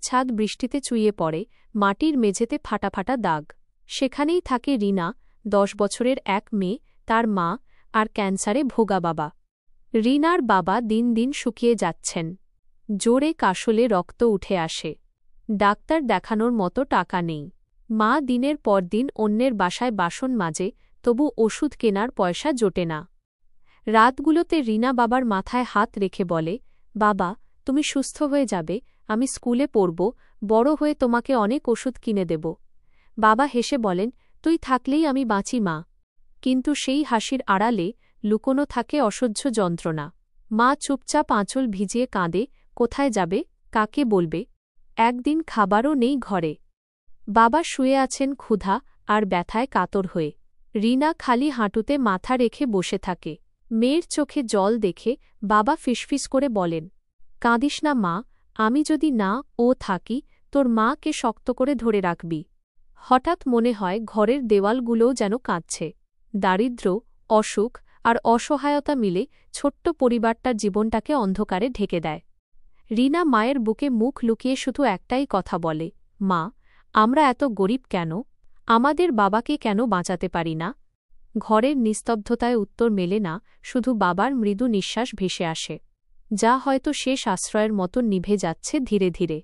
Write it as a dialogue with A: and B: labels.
A: ছাদ বৃষ্টিতে চুইয়ে পড়ে, মাটির মেঝেতে ফাটা ফাটা দাগ। সেখানেই থাকে রিনা, 10 বছরের এক মেয়ে, তার মা, আর ক্যান্সারে ভোগা বাবা। রিনার বাবা দিন দিন শুকিয়ে যাচ্ছেন। জোরে কাশলে রক্ত উঠে আসে। ডাক্তার দেখানোর মতো টাকা নেই। মা দিনের পর দিন অন্যের বাসায় বাসন মাজে, তবু ওষুধ কেনার পয়সা জোটে না। রাতগুলোতে রিনা বাবার মাথায় হাত রেখে বলে, বাবা, তুমি সুস্থ হয়ে যাবে, আমি স্কুলে পড়ব, বড় হয়ে তোমাকে অনেক ওষুধ কিনে দেব। বাবা হেসে বলেন, তুই থাকলেই আমি বাঁচি মা। কিন্তু সেই হাসির আড়ালে লুকোনো থাকে অসহ্য যন্ত্রণা। মা চুপচাপ আঁচল ভিজিয়ে কাঁদে, কোথায় যাবে, কাকে বলবে। একদিন খাবারও নেই ঘরে। বাবা শুয়ে আছেন ক্ষুধা আর ব্যথায় কাতর হয়ে। রিনা খালি হাঁটুতে মাথা রেখে বসে থাকে। মেয়ের চোখে জল দেখে বাবা ফিসফিস করে বলেন, কাঁদিস না মা, আমি যদি না ও থাকি, তোর মাকে শক্ত করে ধরে রাখবি। হঠাৎ মনে হয় ঘরের দেওয়ালগুলোও যেন কাঁদছে। দারিদ্র্য, অসুখ আর অসহায়তা মিলে ছোট্ট পরিবারটার জীবনটাকে অন্ধকারে ঢেকে দেয়। রিনা মায়ের বুকে মুখ লুকিয়ে শুধু একটাই কথা বলে, মা, আমরা এত গরিব কেন? আমাদের বাবাকে কেন বাঁচাতে পারি না? ঘরের নিস্তব্ধতায় উত্তর মেলে না, শুধু বাবার মৃদু নিঃশ্বাস ভেসে আসে, যা হয়তো শেষ আশ্রয়ের মতো নিভে যাচ্ছে ধীরে ধীরে।